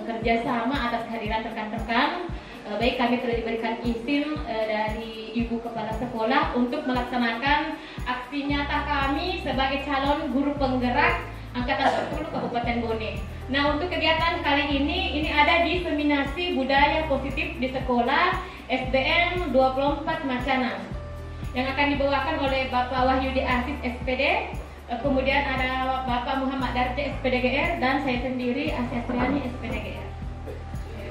kerjasama atas kehadiran rekan-rekan. Baik, kami telah diberikan izin dari Ibu Kepala Sekolah untuk melaksanakan aksi nyata kami sebagai calon guru penggerak Angkatan 10 Kabupaten Bone. Nah, untuk kegiatan kali ini ada diseminasi budaya positif di sekolah SDN 24 Macana yang akan dibawakan oleh Bapak Wahyudi Asis SPD, kemudian ada Bapak Muhammad Darce SPDGR, dan saya sendiri Asia Triani SPDGR.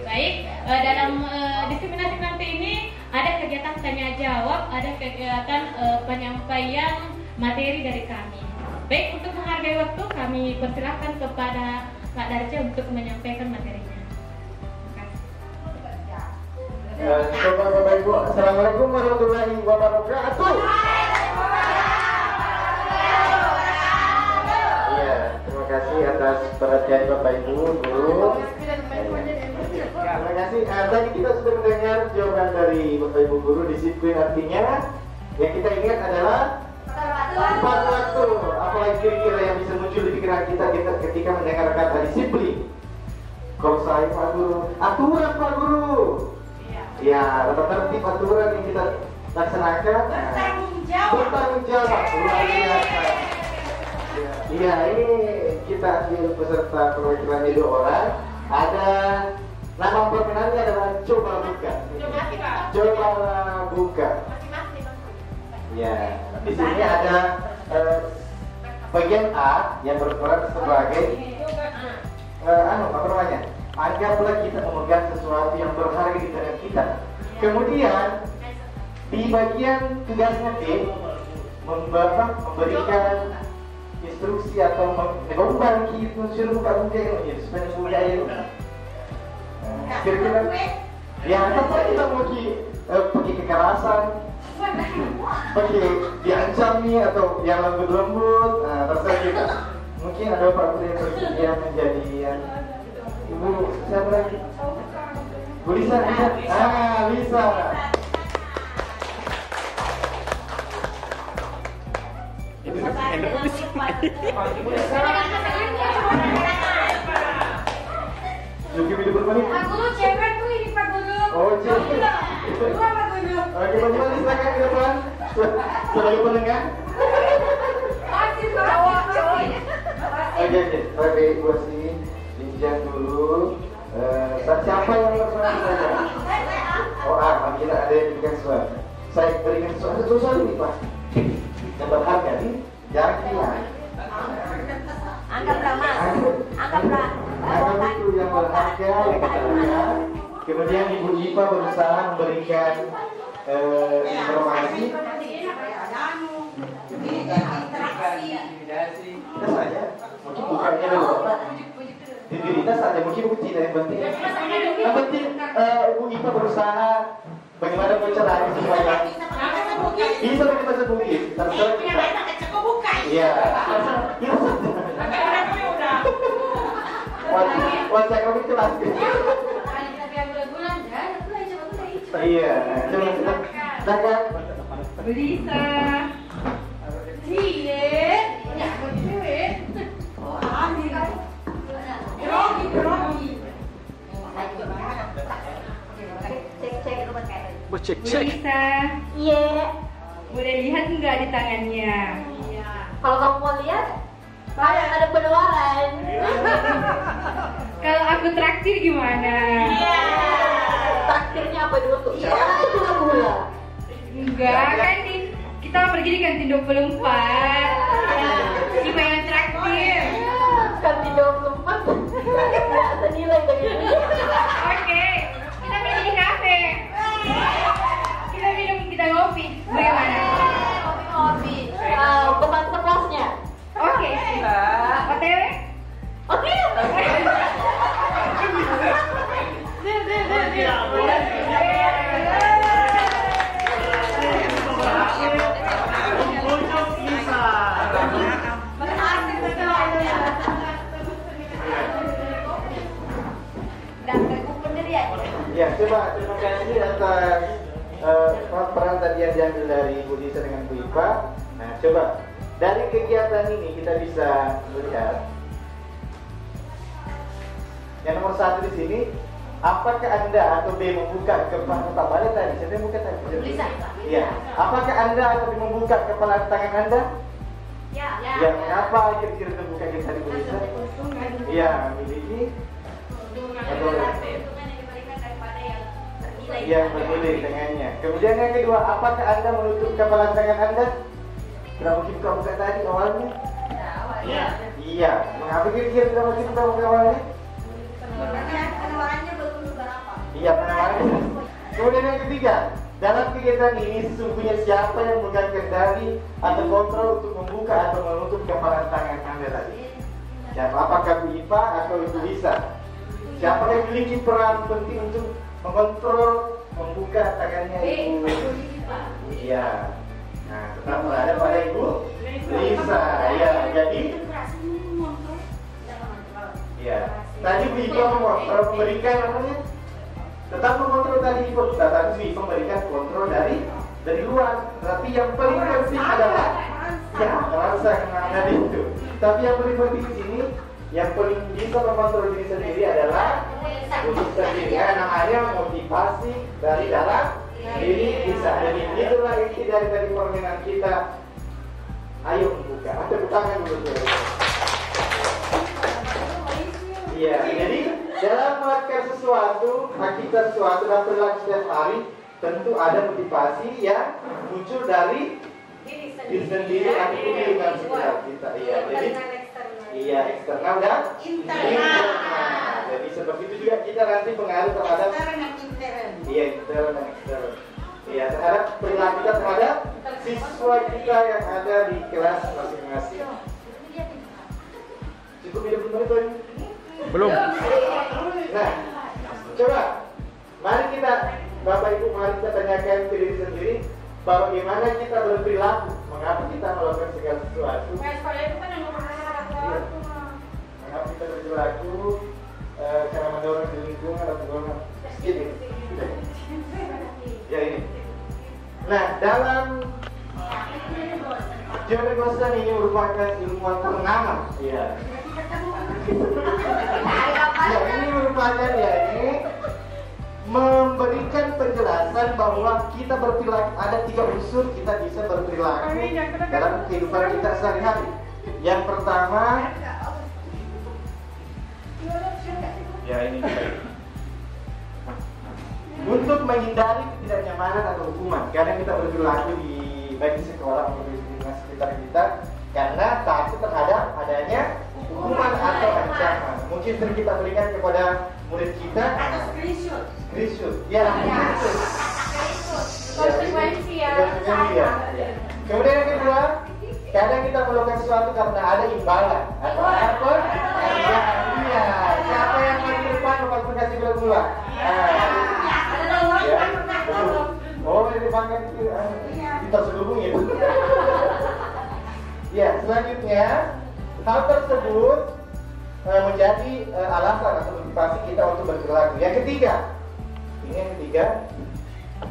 Baik, dalam diseminasi nanti ini ada kegiatan tanya jawab, ada kegiatan penyampaian materi dari kami. Baik, untuk menghargai waktu kami persilahkan kepada Pak Darce untuk menyampaikan materinya. Terima kasih. Bapak Ibu, Assalamualaikum warahmatullahi wabarakatuh. Iya, terima kasih atas perhatian Bapak Ibu, guru. Terima kasih. Tadi kita sudah mendengar jawaban dari Bapak Ibu guru. Disiplin artinya yang kita ingat adalah tepat waktu. Apalagi kira-kira yang bisa muncul di pikiran kita ketika mendengar kata disiplin. Kalau saya Pak Guru, aturan Pak Guru. Ya, tata tertib aturan yang kita laksanakan. Bertanggung jawab. Luar biasa. Iya, ini kita ambil peserta perwakilannya 2 orang. Ada nama permainannya adalah coba buka. Coba buka. Ya, di sini ada bagian A yang berperan sebagai apa namanya? Anggaplah kita memegang sesuatu yang berharga di tangan kita. Kemudian di bagian tugasnya D memberikan instruksi atau mengubah kita suruh buka buka ini supaya budaya itu. Kira-kira ya apa kita mau pergi kekerasan, pergi diancam nih atau yang lembut-lembut, terserah kita. Mungkin ada peraturan yang menjadi Ibu siapa lagi? Bu Lisa, Lisa. Itu Pak Guru cewek tuh ini Pak Guru. Oh, cewek. Dua Pak Guru. Oke, bagaimana silakan ke depan sebagai pendengar. Masih cowok. Oke, oke, Ibu sini pinjam dulu. Siapa yang bertanya? Oh, kita ada yang berikan suara. Saya berikan suara ini Pak. Yang berharga nih, jangan hilang. Anggaplah Mas. Anggaplah. Anggap itu yang berharga yang kita lihat. Kemudian Ibu Ipa berusaha memberikan informasi. Kita saja, mungkin bukannya dulu. Diri saja, mungkin bukan tidak yang penting. Yang penting Ibu Ipa berusaha bagaimana mencerahkan supaya bisa kita sebutin. Terserah kita. Iya. Wajah kami kelas. Iya, coba kita dagang. Bisa. Iya. Ya, cewek. Oh, ambil. Grogi. Cek. Bisa. Iya. Boleh lihat nggak di tangannya? Iya. Kalau kamu mau lihat, ada penularan. Kalau aku traktir gimana? Iya. Traktirnya apa dulu tuh? Iya. Itu gula. Enggak, kan kita pergi di kantin 24. Siapa yang traktir? Kantin 24. Nggak senilai dengan ini. Oke, kita pergi di kafe. Kita minum, kita ngopi. Bagaimana? Ngopi. Teman sekelasnya. Oke. OTW? Oke. Ya, coba terima kasih atas peran tadi yang diambil dari Bu Lisa dengan Bu Ipa. Nah, coba dari kegiatan ini kita bisa melihat Yang nomor 1 di sini, apakah Anda atau B membuka kepala Anda tadi? Siapa yang buka tadi? Iya. Apakah Anda atau B membuka kepala tangan Anda? Ya. Ya, mengapa kira-kira terbuka kita tadi bisa? Iya, memiliki yang bernilai dengannya. Kemudian yang kedua, apakah Anda menutup kepala tangan Anda? Tidak mungkin buka tadi awalnya? Iya. Mengapa kira-kira tidak mungkin buka awalnya? Penawarannya belum berapa. Iya, penawarannya. Kemudian yang ketiga, dalam kegiatan ini sesungguhnya siapa yang memegang kendali atau kontrol untuk membuka atau menutup kepala tangan Anda tadi? Siapa? Apakah Bu Ipa atau Ibu Lisa? Siapa yang memiliki peran penting untuk mengontrol membuka tangannya Ibu? Iya. Nah, tetap berada pada Ibu Lisa. Ya, jadi ya. Tadi Bu Ipa memberikan namanya, tetap mengontrol tadi Ibu. Tetapi Bu Ipa memberikan kontrol dari luar. Tapi yang paling penting adalah ya rasa yang ada itu. Tapi yang paling penting di sini, yang paling bisa mengontrol diri sendiri adalah diri sendiri. Ya, namanya motivasi dari dalam diri bisa. Jadi itulah inti dari permainan kita. Ayo membuka. Tepuk tangan dulu. Iya, jadi dalam melakukan sesuatu, aktivitas sesuatu dan perilaku setiap hari, tentu ada motivasi yang muncul dari diri sendiri atau lingkungan sekitar kita. Iya, jadi iya eksternal dan internal. Jadi seperti itu juga kita nanti pengaruh terhadap iya internal dan eksternal. Iya, terhadap perilaku kita terhadap siswa kita yang ada di kelas masing-masing. Cukup hidup menit ini? Belum. Nah, coba mari kita Bapak Ibu mari kita tanyakan ke diri sendiri bagaimana kita berperilaku, mengapa kita melakukan segala sesuatu. Mengapa kita berperilaku karena mendorong di lingkungan atau mendorong ini. Ya ini. Nah, dalam John Emerson ini merupakan ilmuwan ternama. Ya. Ya, ini merupakan ini memberikan penjelasan bahwa kita berperilaku ada 3 unsur kita bisa berperilaku dalam kehidupan kita sehari-hari. Yang pertama, ya ini untuk menghindari ketidaknyamanan atau hukuman. Kadang kita berperilaku di baik di sekolah maupun di lingkungan sekitar kita karena takut terhadap adanya hukuman atau ancaman. Mungkin sering kita berikan kepada murid kita screenshot. Ya, konsekuensi ya. Kemudian yang kedua, kadang kita melakukan sesuatu karena ada imbalan atau apa? Iya. Siapa yang maju di depan mau kasih bola? Ya. Oh, ini dipanggil kita sebelumnya itu. Ya, selanjutnya hal tersebut menjadi alasan atau motivasi kita untuk berperilaku. Yang ketiga,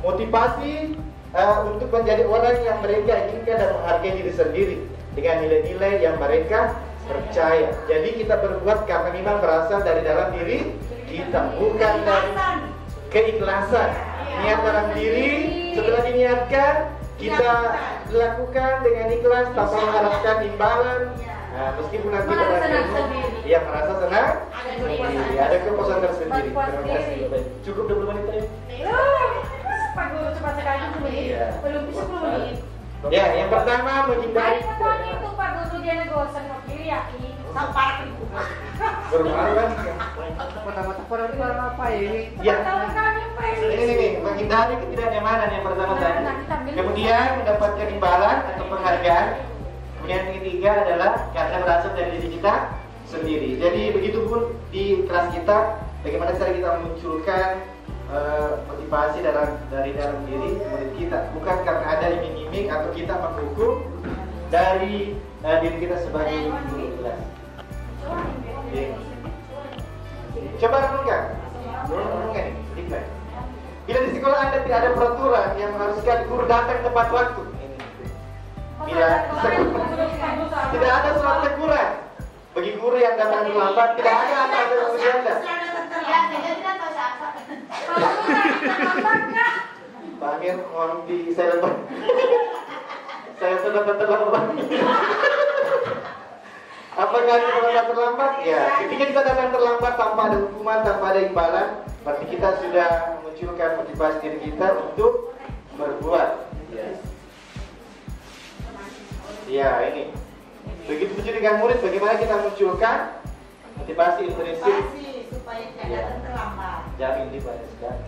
motivasi untuk menjadi orang yang mereka inginkan dan menghargai diri sendiri dengan nilai-nilai yang mereka percaya. Jadi kita berbuat karena memang berasal dari dalam diri kita, bukan dari keikhlasan. Niat dalam diri, setelah diniatkan kita lakukan dengan ikhlas tanpa mengharapkan imbalan. Nah, meskipun nanti yang merasa senang sendiri, ada kepuasan tersendiri. Terima kasih. Cukup 20 menit tadi. Pak Guru cepat sekali 10 menit. Belum 10 menit. Ya, yang pertama menghindari. Hari pertama itu Pak Guru dia negosan mobil ya, sampar itu. Bermalu kan? Pertama apa ini? Ya. Ini menghindari ketidaknyamanan yang pertama tadi. Kemudian mendapatkan imbalan atau penghargaan. Kemudian yang ketiga adalah karena berasal dari diri kita sendiri. Jadi begitupun di kelas kita, bagaimana cara kita memunculkan motivasi dari dalam diri murid kita, bukan karena ada iming-iming atau kita menghukum dari diri kita sebagai guru kelas. Coba renungkan sedikit. Bila di sekolah Anda tidak ada peraturan yang mengharuskan guru datang tepat waktu, bila tidak ada surat teguran, Bagi guru yang datang terlambat, tidak ada apa-apa yang Anda. Ya, saya tidak tahu siapa. Pak Amir, mohon di saya lepas. Saya sudah terlambat. Apakah kita datang terlambat? Ya, ketika kita datang terlambat tanpa ada hukuman, tanpa ada imbalan, berarti kita sudah memunculkan motivasi diri kita untuk berbuat. Ya, ini. Begitu juga dengan murid, bagaimana kita munculkan motivasi intrinsik supaya tidak datang terlambat. jamin di pada sekali.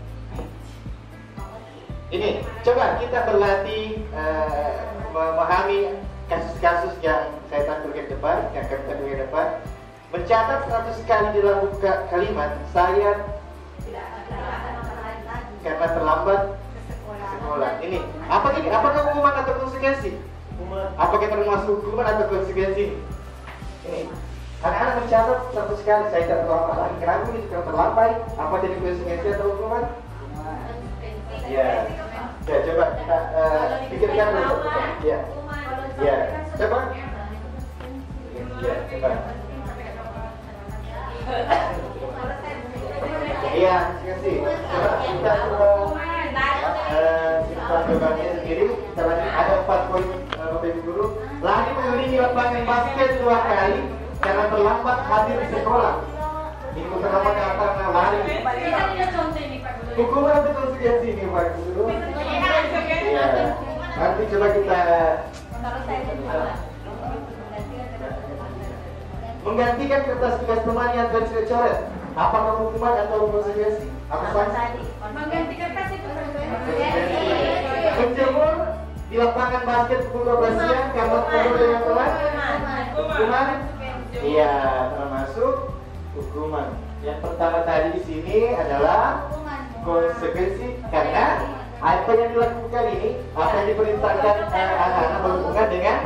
Ini, coba kita berlatih memahami kasus-kasus yang saya tampilkan ke depan, yang kami tampilkan ke depan. Mencatat 100 kali dalam buka kalimat, saya karena terlambat ke sekolah. Ini, apakah hukuman atau konsekuensi? Apakah termasuk hukuman atau konsekuensi? Ini, anak-anak mencatat 100 kali, saya tidak terlambat lagi. Kenapa ini sudah terlambat? Apa jadi konsekuensi atau hukuman? Ya, ya coba kita pikirkan dulu. Ya, ya, coba. Ya, coba. Iya, kasih. Coba kita simpan jawabannya sendiri. Kita lanjut. Ada 4 poin Bapak Ibu Guru. Lari mengelilingi lapangan basket 2 kali karena terlambat hadir di sekolah. Itu terlambat datang lari. Kita tidak contoh ini Pak Guru. Hukuman atau konsekuensi ini Pak Guru? Ya. Nanti coba kita menggantikan kertas tugas teman yang tadi sudah coret. Apakah hukuman atau konsekuensi? Apa sanksi? Mengganti kertas itu Menjemur di lapangan basket pukul 12 siang karena turun dengan telat. Hukuman? Iya, termasuk hukuman. Yang pertama tadi di sini adalah konsekuensi karena apa yang dilakukan ini, apa yang diperintahkan anak-anak berhubungan dengan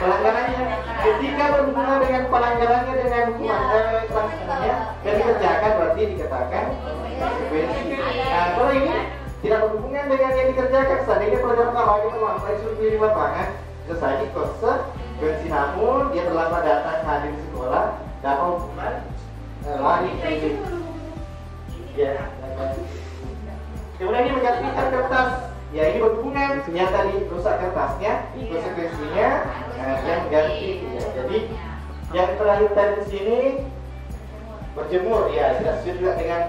pelanggarannya. Ketika berhubungan dengan pelanggarannya dengan hukuman sanksinya dan dikerjakan berarti dikatakan konsekuensi. Nah, kalau ini tidak berhubungan dengan yang dikerjakan, seandainya pelajaran lagi terlambat suruh di lapangan, bisa saja konsekuensi. Namun dia terlambat datang hadir di sekolah, dapat hukuman lari. Ya. Kemudian ini menggantikan kertas. Ya ini berhubungan. Yang tadi rusak kertasnya, konsekuensinya yang ganti. Ya, jadi yang terakhir tadi di sini berjemur. Ya tidak sesuai juga dengan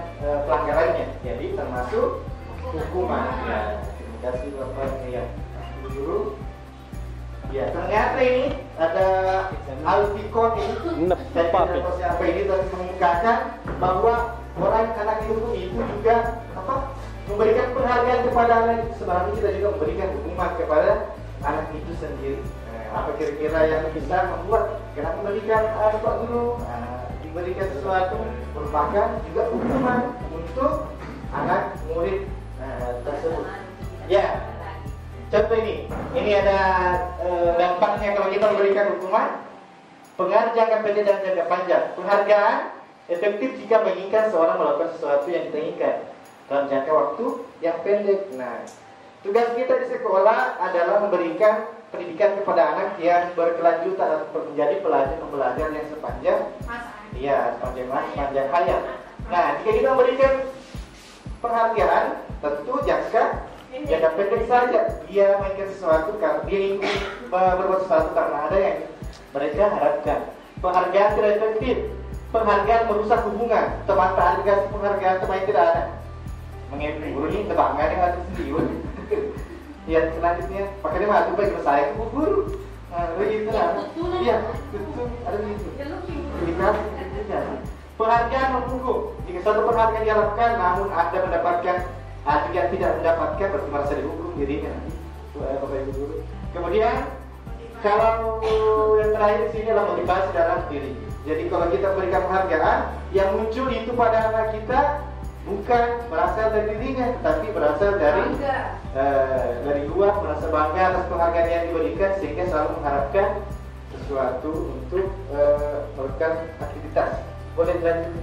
pelanggarannya. Jadi termasuk hukuman. Ya, terima kasih Bapak ya Guru. Ya ternyata ini ada Alfikon ini. Saya tidak tahu siapa ini tapi mengungkapkan bahwa orang anak dihukum itu juga apa? Memberikan penghargaan kepada anak itu. Sebenarnya kita juga memberikan hukuman kepada anak itu sendiri. Apa kira-kira yang bisa membuat kenapa memberikan Pak Guru diberikan sesuatu merupakan juga hukuman untuk anak murid tersebut. Ya, contoh ini ada dampaknya kalau kita memberikan hukuman. Pengaruh jangka pendek dan jangka panjang. Penghargaan efektif jika menginginkan seorang melakukan sesuatu yang diinginkan dalam jangka waktu yang pendek. Nah, tugas kita di sekolah adalah memberikan pendidikan kepada anak yang berkelanjutan atau menjadi pembelajar yang sepanjang hayat. Nah, jika kita memberikan penghargaan, tentu jangka pendek saja. Dia mainkan sesuatu karena dia ingin berbuat sesuatu karena ada yang mereka harapkan. Penghargaan tidak efektif. Penghargaan merusak hubungan. Teman tak dikasih penghargaan, teman tidak ada. Mengenai guru ini kebanggaan yang ada sendiri. Ya selanjutnya, makanya maju bagi saya ke guru. Begitu lah. Iya, betul. Ada begitu. Penghargaan menghukum. Jika suatu penghargaan diharapkan, namun Anda mendapatkan juga tidak mendapatkan, berarti merasa dihukum dirinya. Bapak Ibu Guru. Kemudian kalau yang terakhir di sini adalah motivasi dalam diri. Jadi kalau kita berikan penghargaan, yang muncul itu pada anak kita bukan berasal dari dirinya, tetapi berasal dari luar, merasa bangga atas penghargaan yang diberikan sehingga selalu mengharapkan sesuatu untuk melakukan aktivitas. Boleh dilanjut?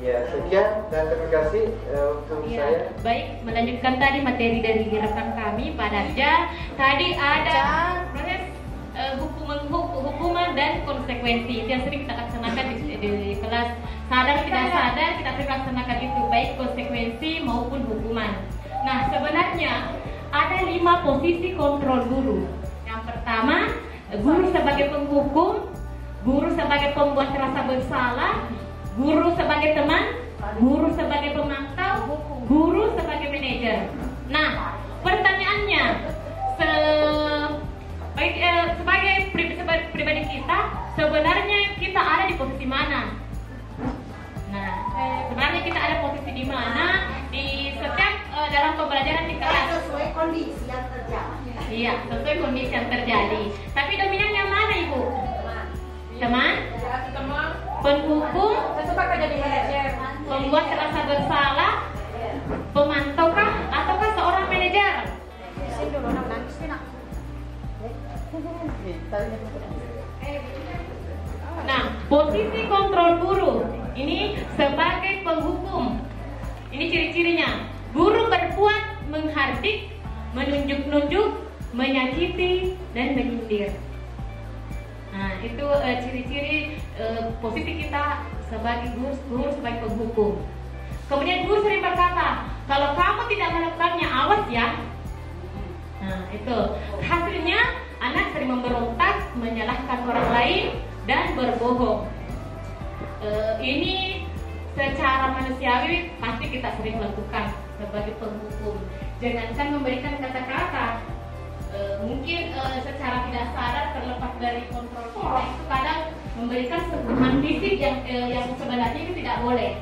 Ya, sekian dan terima kasih untuk saya. Baik, melanjutkan tadi materi dari rekan kami Pak Darja. Tadi ada proses hukuman dan konsekuensi. Itu yang sering kita laksanakan di kelas. Sadar tidak sadar kita sering laksanakan itu, baik konsekuensi maupun hukuman. Nah, sebenarnya ada 5 posisi kontrol guru. Yang pertama, guru sebagai penghukum, guru sebagai pembuat rasa bersalah, guru sebagai teman, guru sebagai pemantau, guru sebagai manajer. Nah, pertanyaannya, sebagai pribadi kita, sebenarnya kita ada di posisi mana? Nah, sebenarnya kita ada posisi di mana di setiap dalam pembelajaran di kelas. Sesuai kondisi yang terjadi. Iya, sesuai kondisi yang terjadi. Tapi dominan yang mana, Ibu? Teman? Penghukum? Jadi manajer. Pembuat rasa bersalah? Pemantaukah? Ataukah seorang manajer? Nah, posisi kontrol guru ini sebagai penghukum. Ini ciri-cirinya. Guru berbuat menghardik, menunjuk-nunjuk, menyakiti, dan menyindir. Nah, itu ciri-ciri posisi kita sebagai guru sebagai penghukum. Kemudian guru sering berkata, kalau kamu tidak melakukannya, awas ya. Nah, itu hasilnya anak sering memberontak, menyalahkan orang lain, dan berbohong. Ini secara manusiawi pasti kita sering lakukan sebagai penghukum. Jangankan memberikan kata-kata, mungkin secara tidak sadar terlepas dari kontrol kita itu kadang memberikan sentuhan fisik yang sebenarnya itu tidak boleh.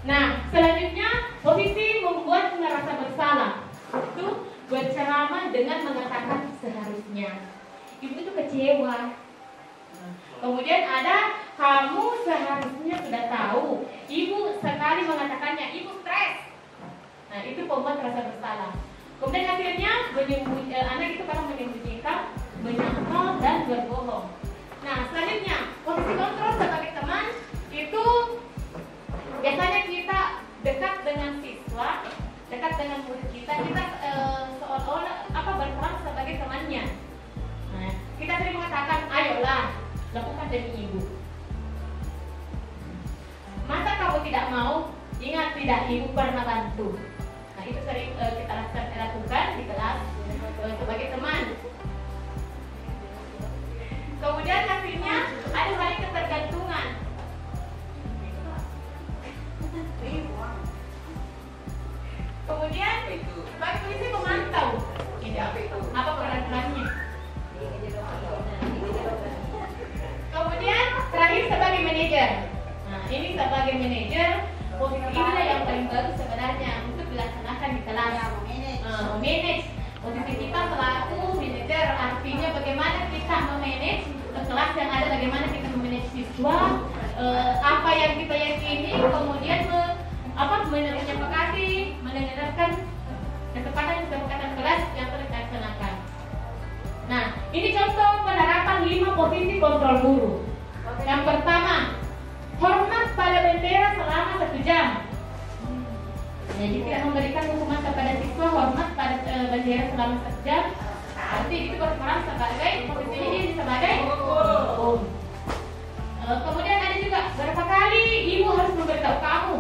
Nah, selanjutnya posisi membuat merasa bersalah. Itu berceramah dengan mengatakan seharusnya. Ibu itu kecewa. Kemudian ada kamu seharusnya sudah tahu. Ibu sekali mengatakannya, ibu stres. Nah, itu pembuat rasa bersalah. Kemudian akhirnya anak itu kadang menyembunyikan, menyangkal, dan berbohong. Nah, selanjutnya posisi kontrol sebagai teman itu biasanya kita dekat dengan siswa, dekat dengan murid kita seolah-olah berperan sebagai temannya. Nah, kita sering mengatakan, ayolah lakukan demi ibu. Masa kamu tidak mau? Ingat tidak, ibu pernah bantu. Nah, itu sering kita lakukan di kelas sebagai teman. Kemudian hasilnya ada saling ketergantungan. Kemudian sebagai polisi pemantau. Apa peran-perannya? Kemudian terakhir sebagai manajer. Nah, ini sebagai manajer, posisi inilah yang paling bagus sebenarnya untuk dilaksanakan di kelas. Manage. Posisi kita selaku manajer artinya bagaimana kita memanage kelas yang ada, bagaimana kita memanage siswa, apa yang kita yakini, kemudian menyepakati, mendengarkan kesepakatan kelas yang telah dilaksanakan. Nah, ini contoh penerapan 5 posisi kontrol guru. Yang pertama, hormat pada bendera selama 1 jam. Jadi tidak memberikan hukuman kepada siswa, hormat pada bendera selama 1 jam. Berarti itu berperan sebagai posisinya ini sebagai hukum. Kemudian ada juga berapa kali ibu harus memberitahu kamu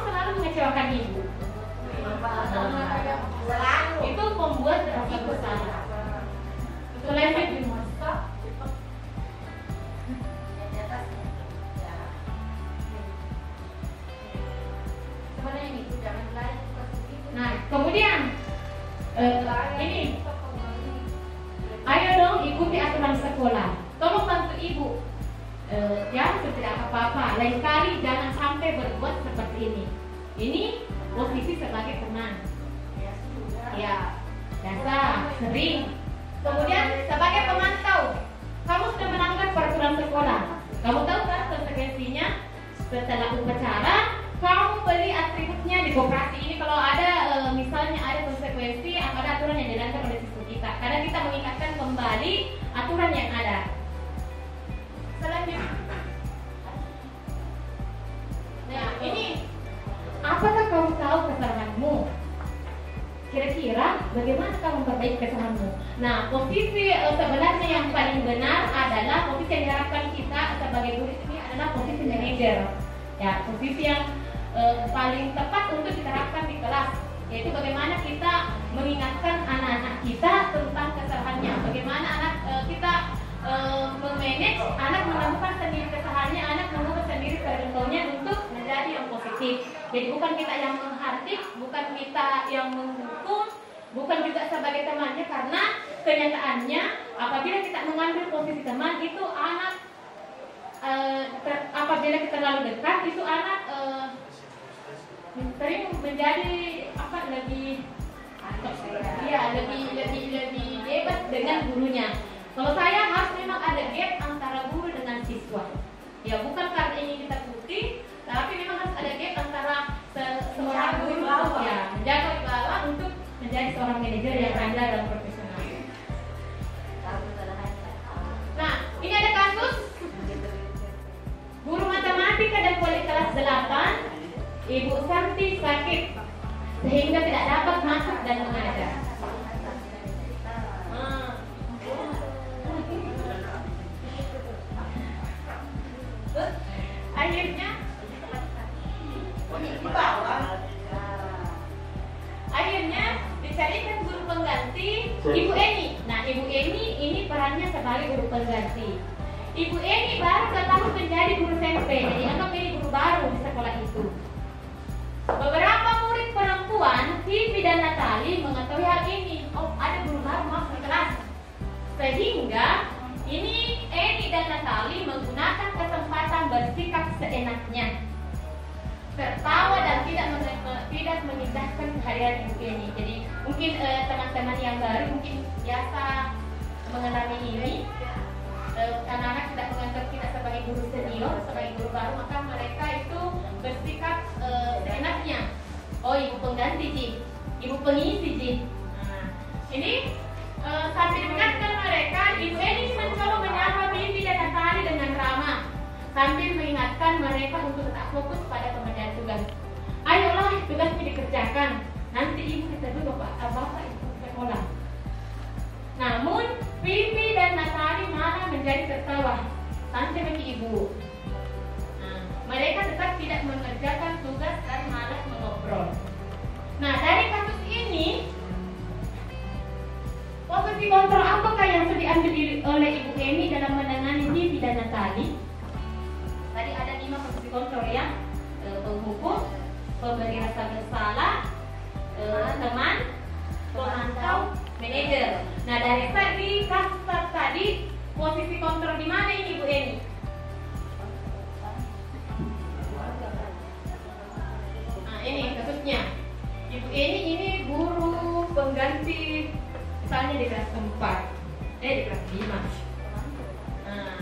selalu mengecewakan ibu. Itu membuat rasa bersalah. Selanjutnya, nah, kemudian ini, ayo dong ikuti aturan sekolah. Tolong bantu ibu. Ya, tidak apa-apa. Lain kali jangan sampai berbuat seperti ini. Ini posisi sebagai teman. Ya, biasa, sering. Kemudian sebagai pemantau, kamu sudah melanggar peraturan sekolah. Kamu tahu kan konsekuensinya? Setelah upacara, kamu beli atributnya di koperasi ini. Kalau ada misalnya ada konsekuensi, ada aturan yang dilanggar oleh siswa kita. Karena kita mengingatkan kembali aturan yang ada. Selanjutnya, nah ini, apakah kamu tahu kesalahanmu? kira-kira bagaimana kamu memperbaiki kesalahanmu. Nah, posisi sebenarnya yang paling benar adalah posisi yang diharapkan kita sebagai guru ini adalah posisi manajer. Ya, posisi yang paling tepat untuk diterapkan di kelas, yaitu bagaimana kita mengingatkan anak-anak kita tentang kesalahannya, bagaimana anak kita memanage anak menemukan sendiri kesalahannya, anak menemukan sendiri kerentonya untuk menjadi yang positif. Jadi bukan kita yang menghardik, bukan kita yang menghukum, bukan juga sebagai temannya, karena kenyataannya apabila kita mengambil posisi teman itu anak apabila kita terlalu dekat itu anak sering menjadi lebih hebat dengan gurunya. Kalau saya harus memang ada gap antara guru dengan siswa. Ya bukan karena ingin kita putih, tapi memang harus ada gap antara seorang guru ya menjaga wibawa untuk menjadi seorang manajer yang andal dan profesional. Nah, ini ada kasus guru matematika dan wali kelas 8, Ibu Santi sakit sehingga tidak dapat masuk dan mengajar. Akhirnya dicarikan guru pengganti Ibu Eni. Nah, Ibu Eni ini perannya sebagai guru pengganti. Ibu Eni baru 2 tahun menjadi guru SMP, jadi anggap ini guru baru di sekolah itu. Beberapa murid perempuan, Vivi dan Natali, mengetahui hal ini. Oh, ada guru baru masuk kelas. Sehingga ini Eni dan Natali menggunakan kesempatan bersikap seenaknya, tertawa dan tidak mengindahkan kehadiran Ibu Eni. Jadi mungkin teman-teman yang baru mungkin biasa mengenali ini. Anak-anak tidak menganggap kita sebagai guru senior, sebagai guru baru, maka mereka itu bersikap seenaknya. Oh, ibu pengganti Ji, ibu pengisi Ji. Nah, ini sambil mengingatkan mereka, Ibu Eni mencoba menyapa Vivi dan Natali dengan ramah, sambil mengingatkan mereka untuk tetap fokus pada pengerjaan tugas. Ayolah, tugasnya dikerjakan. Nanti ibu kita dulu bapak itu sekolah. Namun Vivi dan Natali malah menjadi tertawa sampai bagi ibu. Nah, mereka tetap tidak mengerjakan tugas dan malah mengobrol. Nah, dari kasus ini, posisi kontrol apakah yang sudah diambil oleh Ibu Eni dalam menangani Vivi dan Natali? Tadi ada 5 posisi kontrol ya, penghukum, pemberi rasa bersalah, teman, pemantau, manajer. Nah, dari kasus tadi, posisi kontrol di mana ini Ibu Eni? Nah, ini kasusnya. Ibu Eni ini guru pengganti, misalnya di kelas 4, di kelas 5. Nah,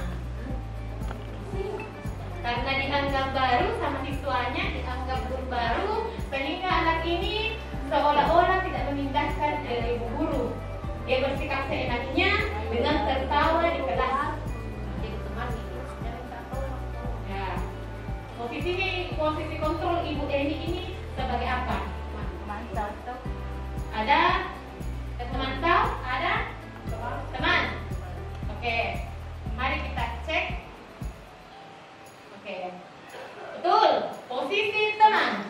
karena dianggap baru sama siswanya, dianggap guru baru, sehingga anak ini seolah-olah tidak memindahkan ibu guru. Dia bersikap seenaknya dengan tertawa di kelas. Ya. Posisi kontrol Ibu Eni ini sebagai apa? Ada pemantau, ada teman. Oke, mari kita cek. Oke, betul. Posisi teman.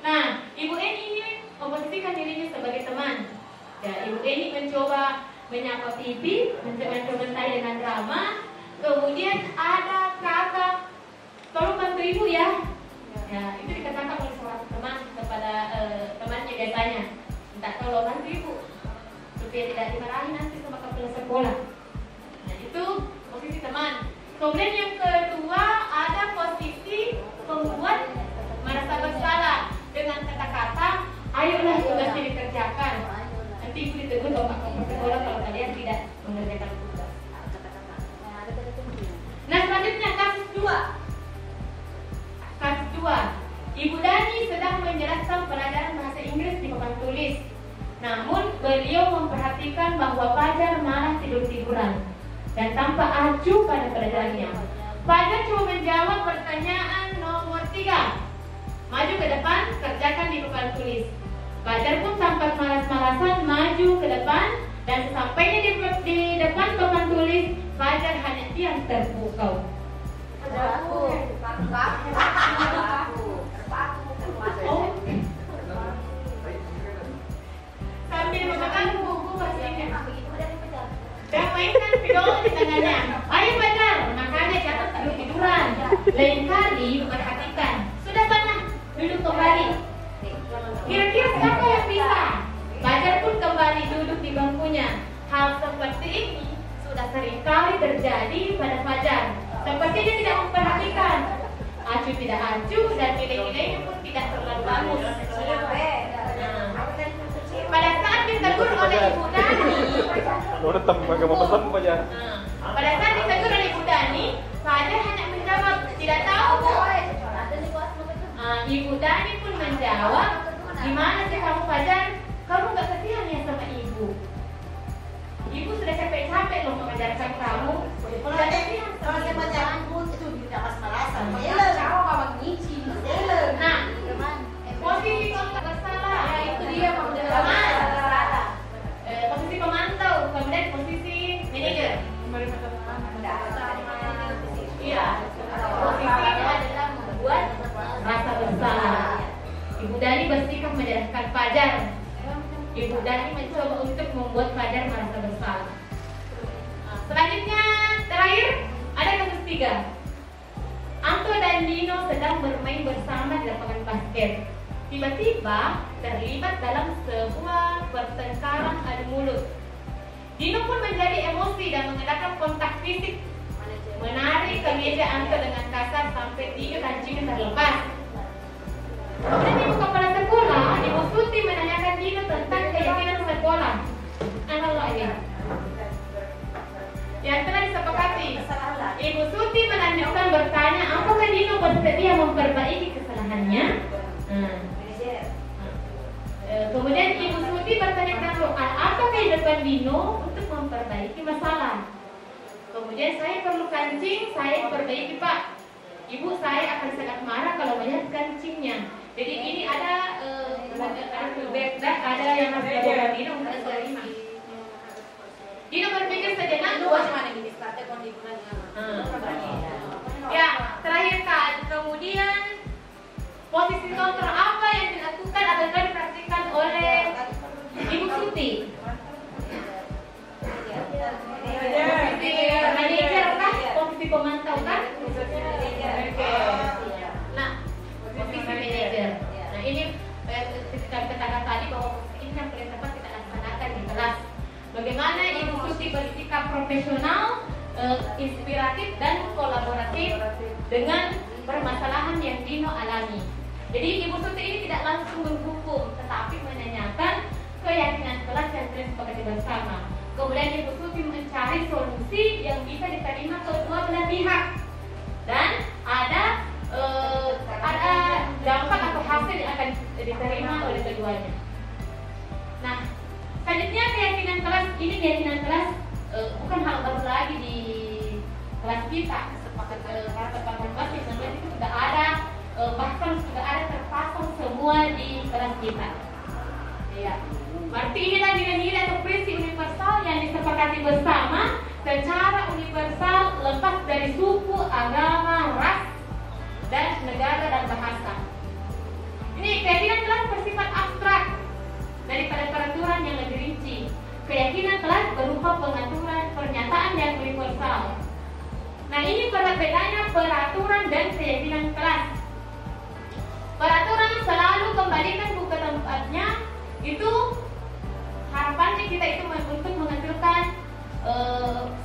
Nah, Ibu Eni ini memposisikan dirinya sebagai teman. Ya, Ibu Eni mencoba menyapa Vivi, mencoba mentai dengan ramah. Kemudian ada kata, tolong bantu ibu ya. Ya, itu dikatakan oleh seorang teman kepada temannya biasanya, minta tolong bantu ibu supaya tidak dimarahi nanti sama kepala sekolah. Nah, itu posisi teman. Kemudian yang kedua ada posisi pembuat merasa bersalah dengan kata-kata, ayolah tugasnya dikerjakan. Nanti ibu ditegur bapak kepala sekolah kalau kalian tidak mengerjakan tugas. Nah, selanjutnya kasus 2. Kasus 2, Ibu Dani sedang menjelaskan pelajaran bahasa Inggris di papan tulis. Namun beliau memperhatikan bahwa Fajar malah tidur-tiduran dan tampak acuh pada pelajarannya. Fajar cuma menjawab pertanyaan nomor 3. Maju ke depan, kerjakan di papan tulis. Fajar pun tanpa malas-malasan maju ke depan, dan sesampainya di depan papan tulis, Fajar hanya diam terpukau. Sambil memegang buku wasiatnya dan mainkan spidol di tangannya. Ayo Fajar, makanya jangan tidur tiduran. Lain kali perhatikan. Sudah sana, duduk kembali. Kira-kira siapa yang bisa? Fajar pun kembali duduk di bangkunya. Hal seperti ini sudah seringkali terjadi pada Fajar. Sepertinya tidak memperhatikan. Acuh tidak acuh dan nilai-nilainya pun tidak terlalu bagus. Pada saat ditegur oleh Ibu Dani, pada saat ditegur oleh Ibu Dani, Fajar hanya menjawab, tidak tahu Bu. Ibu Dani pun menjawab, gimana sih kamu Fajar? Kamu gak kasihan ya sama ibu? Ibu sudah capek-capek loh mengajarkan kamu. Gak kasihan sama ibu. Nah, posisi kontak bersalah, itu dia posisi pemantau, kemudian posisi manajer. Iya, posisinya adalah membuat rasa bersalah. Ibu Dani bersikap menyerahkan Fajar. Ibu Dani mencoba untuk membuat Fajar merasa bersalah. Selanjutnya, terakhir ada kasus 3. Anto dan Dino sedang bermain bersama di lapangan basket. Tiba-tiba terlibat dalam sebuah pertengkaran adu mulut. Dino pun menjadi emosi dan mengadakan kontak fisik, menarik kemeja Anto dengan kasar sampai 3 kancingnya terlepas. Kemudian ibu kepala sekolah, Ibu Suti menanyakan Dino tentang keyakinan sekolah. Analog ini yang telah disepakati. Ibu Suti melanjutkan bertanya, apakah Dino bersedia memperbaiki kesalahannya? Kemudian Ibu Suti bertanya apa kehidupan Dino untuk memperbaiki masalah. Kemudian saya perlu kancing, saya perbaiki Pak. Ibu saya akan sangat marah kalau melihat kancingnya. Jadi ini ada feedback, ada yang harus dilakukan Dino untuk terima. Dino berpikir sejenak, ya, terakhir kan, kemudian posisi counter apa yang dilakukan atau dipraktikkan oleh Ibu Suti? Manajer kah? Posisi pemantau kah? Nah, posisi manajer. Nah ini ketika katakan tadi bahwa posisi ini yang paling tepat kita laksanakan di kelas. Bagaimana Ibu Suti bersikap profesional, inspiratif dan kolaboratif dengan permasalahan yang Dino alami. Jadi Ibu Suti ini tidak langsung menghukum, tetapi menanyakan keyakinan kelas yang disepakati bersama. Kemudian Ibu Suti mencari solusi yang bisa diterima kedua belah pihak dan ada dampak atau hasil yang akan diterima oleh keduanya. Nah, selanjutnya keyakinan kelas ini bukan hal baru lagi di kelas kita. Kesepakatan basis itu sudah ada, bahkan sudah ada terpasang semua di kelas kita. Ya. Berarti inilah nilai-nilai atau prinsip universal yang disepakati bersama secara universal lepas dari suku, agama, ras, dan negara dan bahasa. Ini keyakinan kelas bersifat abstrak daripada peraturan yang lebih rinci. Keyakinan kelas berupa pengaturan pernyataan yang universal. Nah ini bedanya peraturan dan keyakinan kelas. Peraturan selalu kembalikan buku tempatnya. Itu harapannya kita itu untuk menghasilkan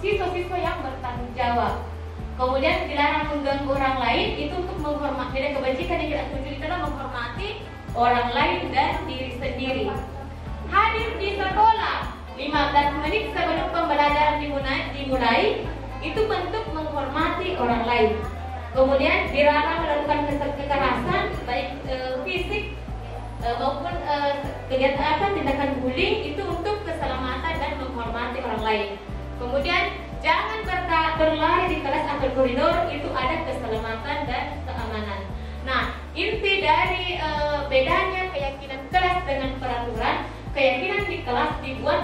siswa-siswa yang bertanggung jawab. Kemudian dilarang mengganggu orang lain, itu untuk menghormati. Tidak kebajikan yang kita tuju itu adalah menghormati orang lain dan diri sendiri. Hadir di sekolah 15 menit sebelum pembelajaran dimulai, itu bentuk menghormati orang lain. Kemudian dilarang melakukan kekerasan baik fisik maupun kegiatan tindakan bullying, itu untuk keselamatan dan menghormati orang lain. Kemudian jangan berlari di kelas atau koridor, itu ada keselamatan dan keamanan. Nah, inti dari bedanya keyakinan kelas dengan peraturan, keyakinan di kelas dibuat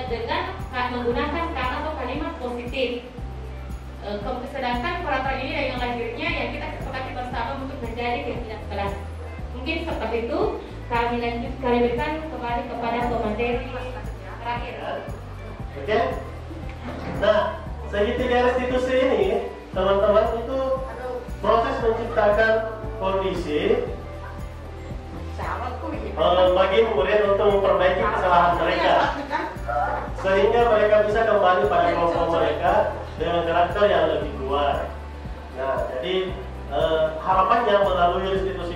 dengan menggunakan kata atau kalimat positif. Sedangkan peraturan ini yang lahirnya yang kita sepakati bersama untuk menjadi keyakinan kelas. Mungkin seperti itu. Kami berikan kembali kepada pemateri terakhir. Oke. Nah, segitiga restitusi ini, teman-teman, itu proses menciptakan kondisi bagi murid untuk memperbaiki kesalahan mereka, sehingga mereka bisa kembali pada kelompok mereka dengan karakter yang lebih kuat. Nah, jadi harapannya melalui restitusi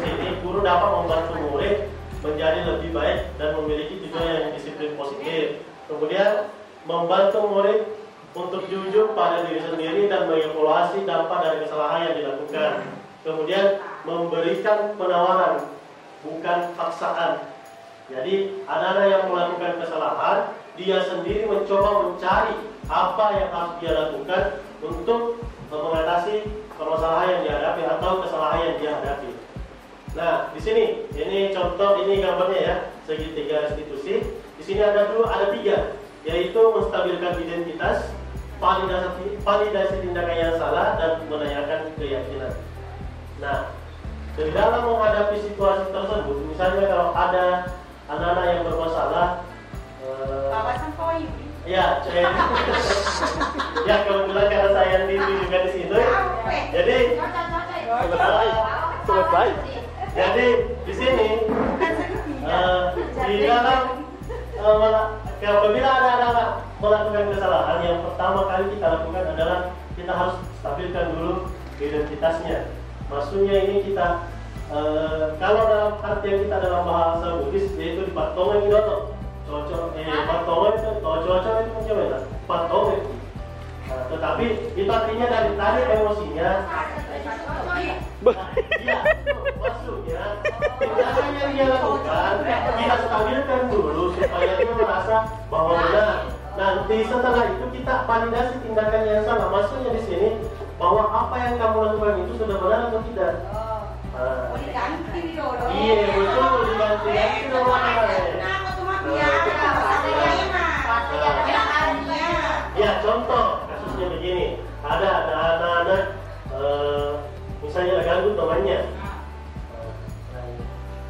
ini guru dapat membantu murid menjadi lebih baik dan memiliki tujuan yang disiplin positif. Kemudian membantu murid untuk jujur pada diri sendiri dan mengevaluasi dampak dari kesalahan yang dilakukan. Kemudian memberikan penawaran, bukan paksaan. Jadi anak-anak yang melakukan kesalahan, dia sendiri mencoba mencari apa yang harus dia lakukan untuk mengatasi permasalahan yang dihadapi atau kesalahan yang dia hadapi. Nah, di sini ini contoh, ini gambarnya ya, segitiga restitusi. Di sini ada tiga, yaitu menstabilkan identitas, validasi tindakan yang salah, dan menanyakan keyakinan. Nah, di dalam menghadapi situasi tersebut, misalnya kalau ada anak-anak yang bermasalah, ya, ya kebetulan karena saya juga di situ, jadi Selesai. jadi di sini di dalam apabila ada anak melakukan kesalahan, yang pertama kali kita lakukan adalah kita harus stabilkan dulu identitasnya. Maksudnya ini kita kalau dalam artian kita dalam bahasa Buddhis yaitu patongan itu patongan itu cocok itu macam patongan. Tetapi itu artinya dari tadi emosinya. Iya, maksudnya tindakan yang dia lakukan kita stabilkan dulu supaya dia merasa bahwa benar. Nanti setelah itu kita validasi tindakan yang salah. Maksudnya di sini bahwa apa yang kamu lakukan itu sudah benar atau tidak. Iya betul, diganti dong. Ya contoh kasusnya begini, ada anak-anak misalnya ganggu temannya.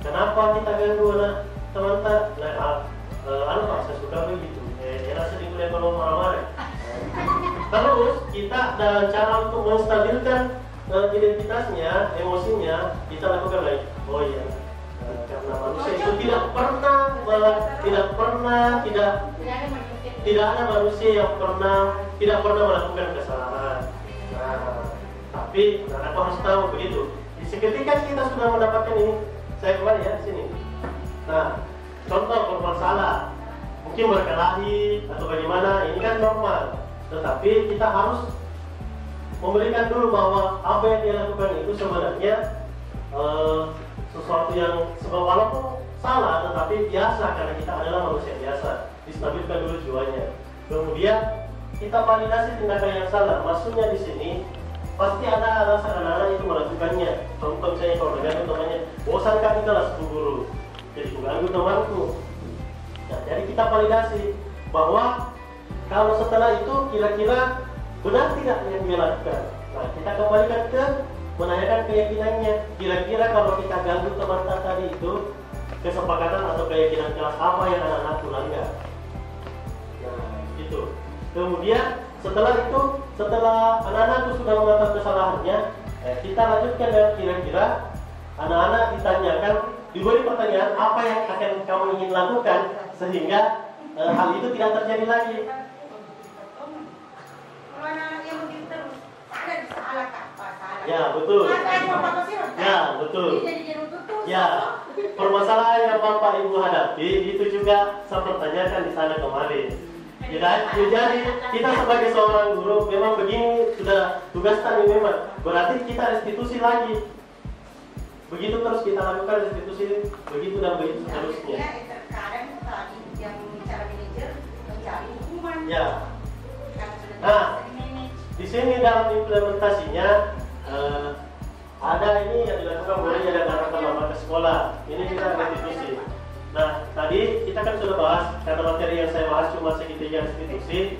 Kenapa kita ganggu anak teman tak? Nah, saya suka begitu. Rasa di kuliah kalau marah-marah. Terus kita dalam cara untuk menstabilkan identitasnya, emosinya, kita lakukan lagi. Oh iya, karena manusia itu tidak ada manusia yang tidak pernah melakukan kesalahan. Nah, tapi aku harus tahu begitu. Seketika kita sudah mendapatkan ini, saya kembali ya sini. Nah, contoh bermasalah, mungkin berkelahi atau bagaimana, ini kan normal. Tetapi kita harus memberikan dulu bahwa apa yang dia lakukan itu sebenarnya sesuatu yang walaupun salah tetapi biasa karena kita adalah manusia biasa. Distabilkan dulu jiwanya. Kemudian kita validasi tindakan yang salah. Maksudnya di sini pasti ada alasan anak-anak itu melakukannya. Contoh misalnya kalau dengan temannya, bosan kan kita lah guru, jadi mengganggu temanku. Nah, jadi kita validasi bahwa kalau setelah itu kira-kira benar tidak yang dia lakukan. Nah, kita kembalikan ke menanyakan keyakinannya. Kira-kira kalau kita ganggu teman tadi itu, kesepakatan atau keyakinan kelas apa yang anak-anak langgar. Nah, gitu. Kemudian setelah anak-anak itu sudah mengatakan kesalahannya, kita lanjutkan dengan kira-kira anak-anak ditanyakan, diberi pertanyaan apa yang akan kamu ingin lakukan sehingga hal itu tidak terjadi lagi. Ya betul. Ya betul. Ya, permasalahan yang Bapak Ibu hadapi itu juga saya pertanyakan di sana kemarin. Jadi kita sebagai seorang guru memang begini sudah tugas kami memang. Berarti kita restitusi lagi. Begitu terus kita lakukan restitusi, begitu dan begitu seterusnya. Terkadang tadi yang bicara manajer mencari hukuman. Ya. Nah, di sini dalam implementasinya ada ini yang dilakukan mulai dari anak-anak ke sekolah. sekolah. Ini kita restitusi. Nah, tadi kita kan sudah bahas, karena materi yang saya bahas cuma segitiga restitusi.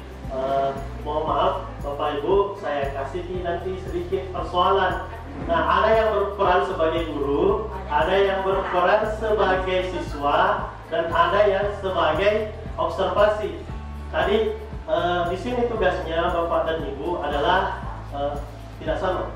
Mohon maaf Bapak Ibu, saya kasih nanti sedikit persoalan. Nah, ada yang berperan sebagai guru, ada yang berperan sebagai siswa, dan ada yang sebagai observasi. Tadi di sini tugasnya Bapak dan Ibu adalah tidak sama.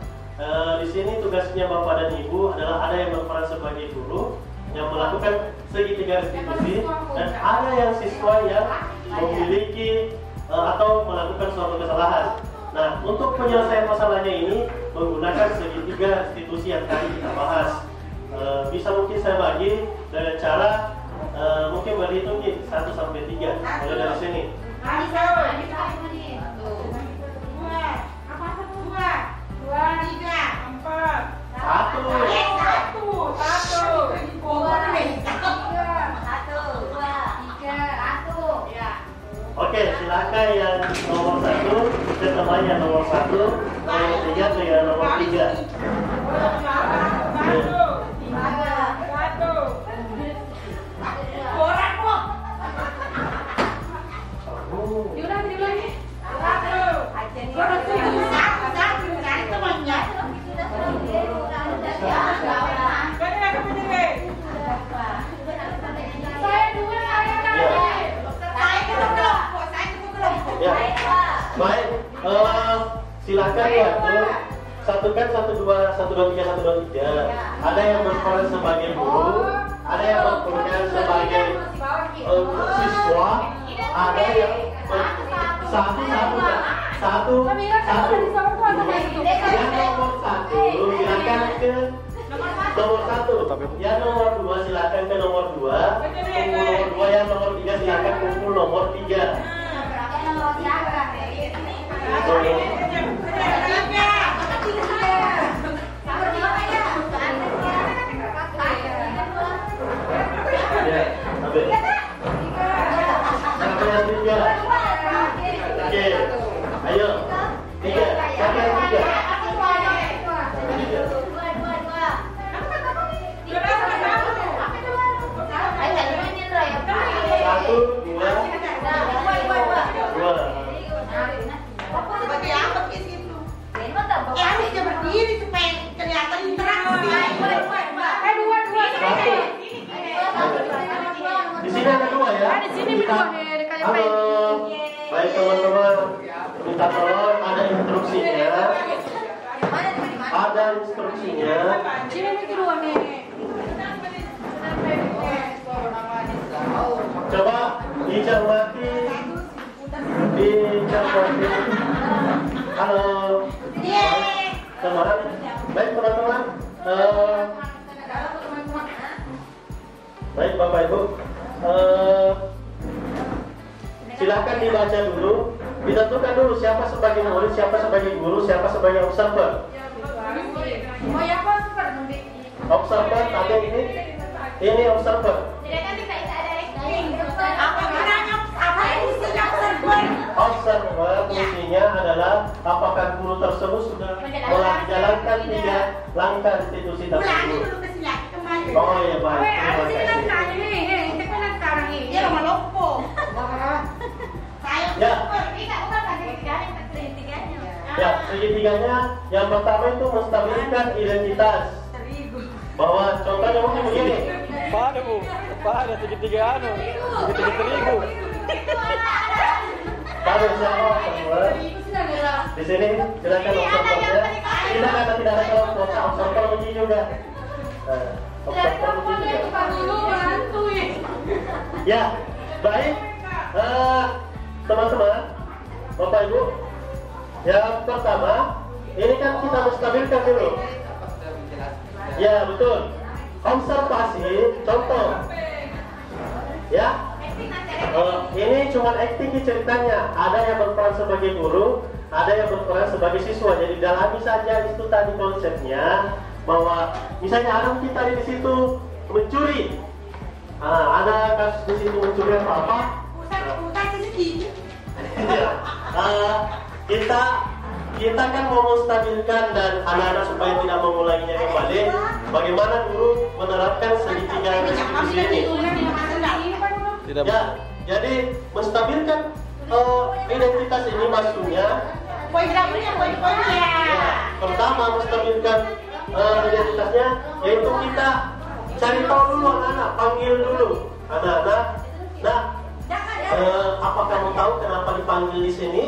Di sini tugasnya Bapak dan Ibu adalah ada yang berperan sebagai guru yang melakukan segitiga restitusi, dan ada yang siswa yang memiliki atau melakukan suatu kesalahan. Nah, untuk penyelesaian masalahnya ini menggunakan segitiga restitusi yang tadi kita bahas. Bisa mungkin saya bagi dengan cara mungkin berhitung 1 sampai 3. Mulai dari sini. 1. Oke, silakan yang nomor 1 ketemu yang nomor 1, yang 3 ke yang nomor 3. Ya, baik. Silakan ya, satukan 1, 2, 1, 2, 3, 1, 2, 3. Ada yang berperan sebagai guru, ada yang berperan sebagai siswa, ada yang satu. Yang nomor 1 silakan ke nomor 1. Yang nomor 2 silakan ke nomor 2. Kumpul nomor 2. Yang nomor 3 silakan kumpul nomor 3. Ya, sampai yang 3. Oke, ayo 3. Sampai yang 3. 1, 2. Sebagai apa di situ? Harusnya berdiri supaya kelihatan interaksi. Di sini ada 2 ya. Di sini berdua Halo. Baik teman-teman, minta tolong ada instruksinya. Ada instruksinya. Sini berdua nih. Coba dicermati. Halo. Teman. Baik teman-teman. Baik Bapak Ibu. Silakan dibaca dulu. Ditentukan dulu siapa sebagai murid, siapa sebagai guru, siapa sebagai observer. Oh ya, Observer tadi ini observer. Observer fungsinya adalah apakah guru tersebut sudah menjalankan 3 langkah institusi tersebut. Oh iya baik. Ya, segitiganya yang pertama itu menstabilkan identitas. Bahwa contohnya mungkin begini. Pada Bu, pada segitiga terigu. Pada siapa observer? Di sini silakan observernya. Tidak ada kelompok observer begini juga. Observer begini juga. Ya, baik. Teman-teman, Bapak Ibu, yang pertama, ini kan kita menstabilkan dulu. Ya, betul. Observasi, contoh. Ya. Ini cuma acting ceritanya. Ada yang berperan sebagai guru, ada yang berperan sebagai siswa. Jadi dalami saja itu tadi konsepnya, bahwa misalnya ada kita di situ mencuri. Ada kasus di situ mencuri apa? Kita kan mau menstabilkan dan anak-anak supaya tidak mengulanginya kembali. bagaimana guru menerapkan segitiga restitusi ini. Tidak. Ya, jadi menstabilkan identitas ini maksudnya. Ya, pertama menstabilkan identitasnya, yaitu kita cari tahu dulu anak-anak, panggil dulu anak-anak. Nah, apa kamu tahu kenapa dipanggil di sini?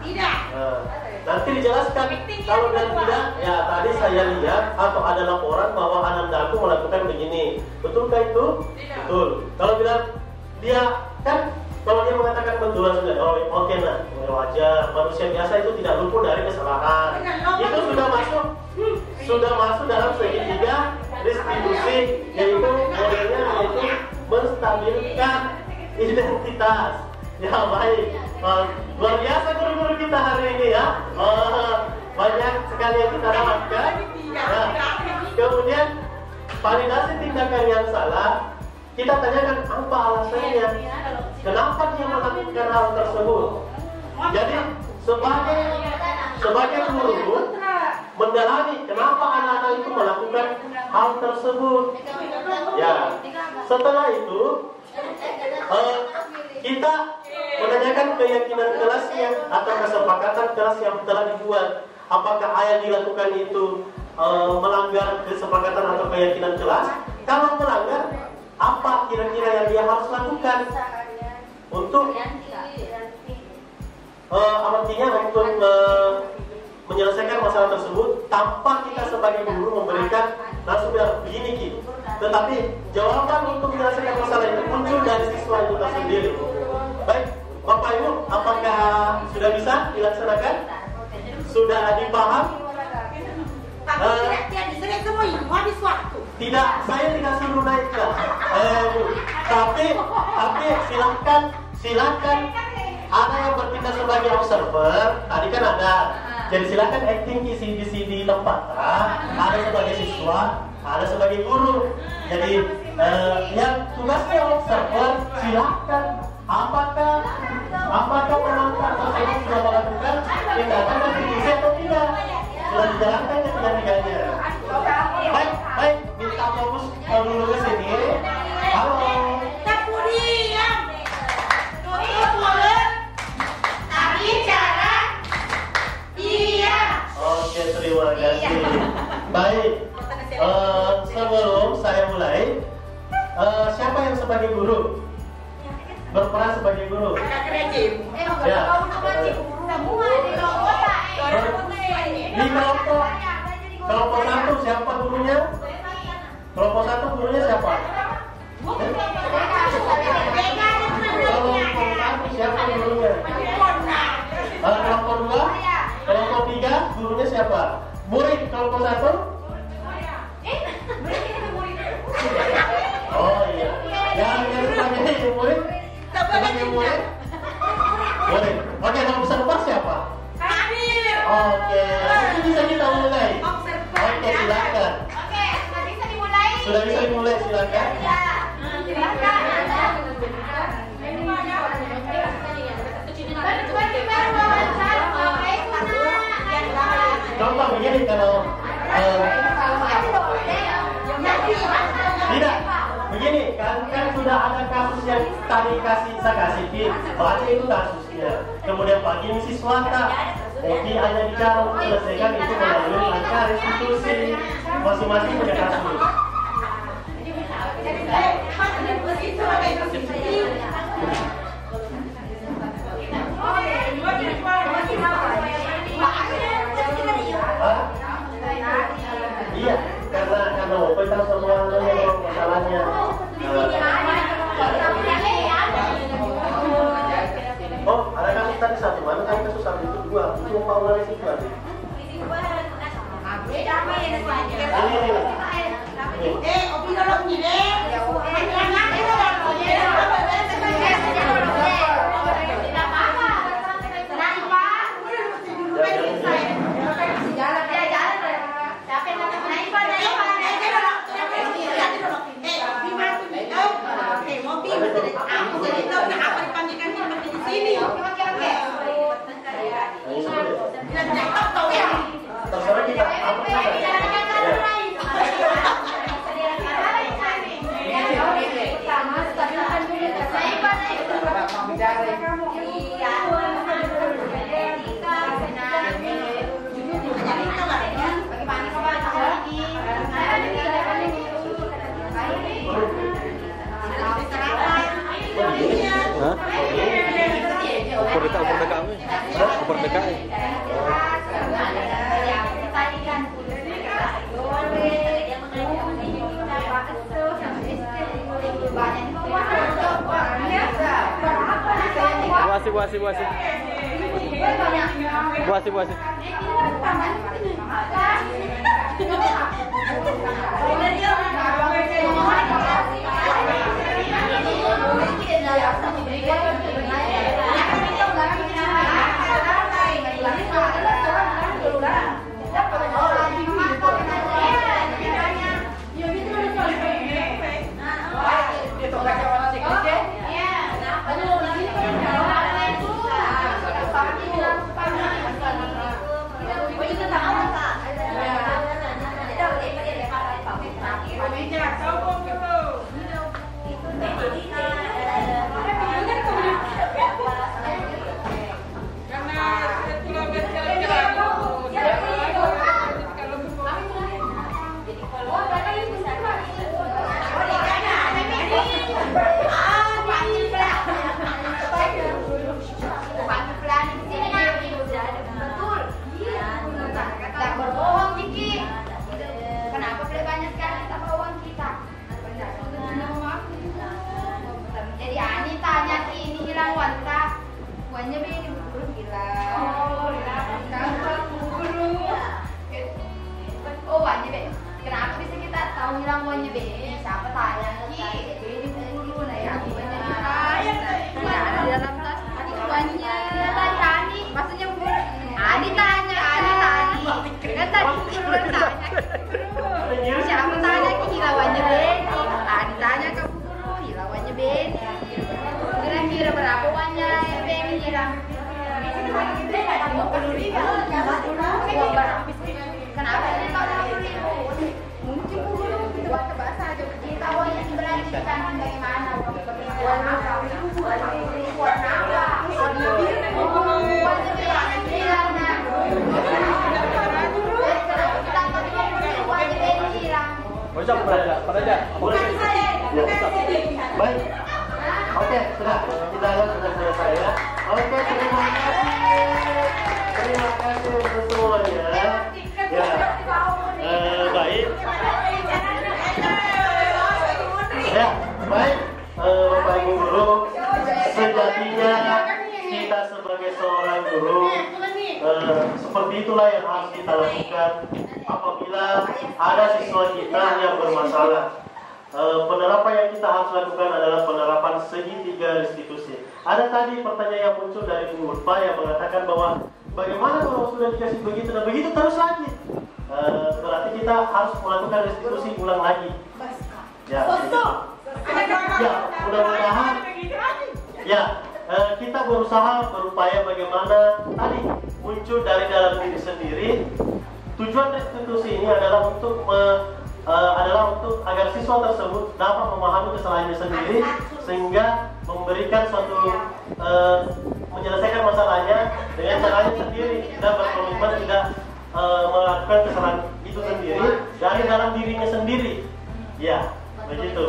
Tidak. Nanti dijelaskan. Kalau dia tidak, ya tadi saya lihat atau ada laporan bahwa anandaku melakukan begini. Betulkah itu? Betul. Kalau bilang dia kan, kalau dia mengatakan betul, oh oke, nah wajar. Manusia biasa itu tidak luput dari kesalahan. Itu sudah masuk dalam segitiga restitusi, yaitu modelnya yaitu menstabilkan identitas. Ya baik, luar biasa guru-guru kita hari ini ya. Banyak sekali yang kita dapatkan. Nah, kemudian validasi tindakan yang salah, kita tanyakan apa alasannya, kenapa dia melakukan hal tersebut. Jadi sebagai guru mendalami kenapa anak-anak itu melakukan hal tersebut. Ya, setelah itu kita menanyakan keyakinan kelasnya atau kesepakatan kelas yang telah dibuat. Apakah yang dilakukan itu melanggar kesepakatan atau keyakinan kelas? Kalau melanggar, apa kira-kira yang dia harus lakukan untuk artinya untuk menyelesaikan masalah tersebut tanpa kita sebagai guru memberikan langsung begini gitu. Tetapi jawaban untuk menyelesaikan masalah itu muncul dari siswa itu tersendiri. Baik, Bapak Ibu, apakah sudah bisa dilaksanakan? Sudah dipaham? Tidak, saya tidak suruh naikkan. Tapi silakan ada yang bertindak sebagai observer. Tadi kan ada. Jadi silakan acting di tempat. Ada sebagai siswa, ada sebagai guru. Jadi yang tugasnya observer, silakan. Apakah penonton tersebut sudah melakukan tindakan restitusi atau tidak? Sudah dijalankan ketiga-tiganya. Baik, minta fokus dulu ke sini. Halo. Oke, terima kasih. Baik, sebelum saya mulai, siapa yang sebagai guru? Berperan sebagai guru? Ya. Di kelompok satu siapa gurunya? Kelompok satu gurunya siapa? Kelompok satu siapa gurunya? Kelompok dua? Kelompok tiga gurunya siapa? Murid kelompok satu? Oh iya. Yang sebagai murid? Sebagai murid? Murid. Oke, yang observer siapa? Oke, itu bisa kita mulai. Oke, silakan. Oke, sudah bisa dimulai. Sudah bisa dimulai, silakan. Ya, silakan. Contoh begini, kalau tidak begini kan sudah ada kasus yang tadi saya kasih baca itu kasusnya, kemudian pagi misi swasta, jadi hanya bicara untuk selesaikan itu melalui langkah restitusi masing-masing punya kasus. Iya, karena Bapak tahu semua yang masalahnya. Oh, ada kasus tadi satu, mana kan kasus satu itu dua, itu mau lari situ tadi. Terserah kita, apa Baik. Oke, sudah. Kita sudah selesai ya. Oke, terima kasih. Terima kasih untuk semuanya. Ya. Baik. Ya, baik. Bapak Ibu guru, sejatinya kita sebagai seorang guru seperti itulah yang harus kita lakukan apabila ada siswa kita yang bermasalah. Penerapan yang kita harus lakukan adalah penerapan segitiga restitusi. Ada tadi pertanyaan yang muncul dari Bu Urfa yang mengatakan bahwa bagaimana kalau sudah dikasih begitu dan begitu terus lagi. Berarti kita harus melakukan restitusi ulang lagi. Ya, ya, mudah-mudahan ya kita berusaha berupaya bagaimana tadi muncul dari dalam diri sendiri. Tujuan restitusi ini adalah untuk agar siswa tersebut dapat memahami kesalahannya sendiri sehingga memberikan suatu menyelesaikan masalahnya dengan caranya sendiri dan berkomitmen tidak melakukan kesalahan itu sendiri dari dalam dirinya sendiri. Ya, begitu.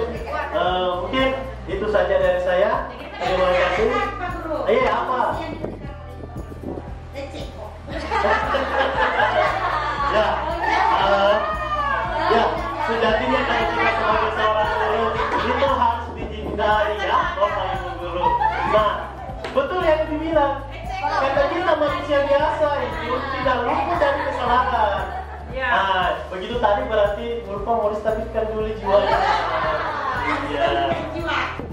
Mungkin itu saja dari saya. Terima kasih. Iya, apa? Ya, ya. Sejatinya kalau kita sebagai seorang guru itu harus dihindari ya, Bapak Ibu guru. Nah, betul yang dibilang. Kata kita manusia biasa itu tidak luput dari kesalahan. Nah, begitu tadi berarti Urfa mau distabilkan dulu jiwanya. Ya.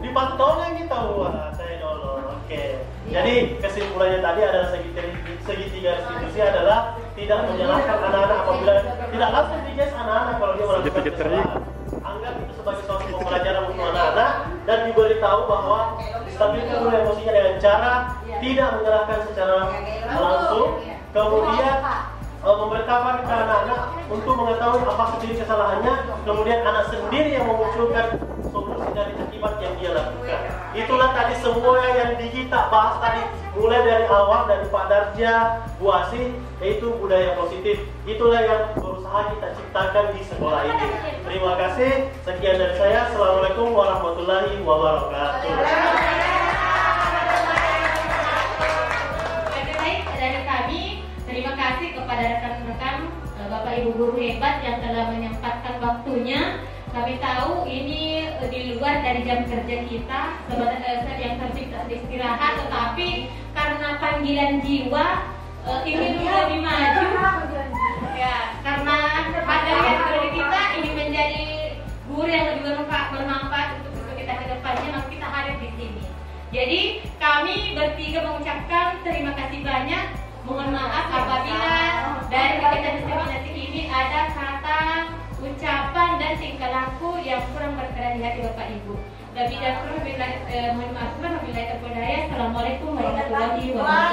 Dipantau lagi tahu, saya nolong. Oke. Jadi kesimpulannya tadi adalah segitiga restitusi adalah tidak menyalahkan anak-anak apabila tidak langsung dijes anak-anak kalau dia melakukan kesalahan. Anggap itu sebagai suatu pembelajaran untuk anak-anak dan diberitahu bahwa stabilkan dulu emosinya dengan cara tidak menyalahkan secara langsung, kemudian memberitahukan ke anak-anak untuk mengetahui apa sendiri kesalahannya, kemudian anak sendiri yang memunculkan solusi dari akibat yang dia lakukan. Itulah tadi semua yang kita bahas tadi, mulai dari awal dari Pak Darja, Bu Asih, yaitu budaya positif. Itulah yang berusaha kita ciptakan di sekolah ini. Terima kasih. Sekian dari saya. Assalamualaikum warahmatullahi wabarakatuh. Baik, dari kami terima kasih kepada rekan-rekan Bapak Ibu guru hebat yang telah menyempatkan waktunya. Kami tahu ini di luar dari jam kerja kita, yang tercipta istirahat, tetapi karena panggilan jiwa ingin lebih maju. Ya, karena materi kita ingin menjadi guru yang lebih bermanfaat untuk kita ke depannya, maka kita hadir di sini. Jadi kami bertiga mengucapkan terima kasih banyak. Mohon maaf apabila dari kegiatan diseminasi ini ada kata, ucapan dan tingkah laku yang kurang berkenan di hati Bapak Ibu. Lebih dan kurang mohon maaf. Wabillahi taufiq wal hidayah. Assalamualaikum warahmatullahi wabarakatuh.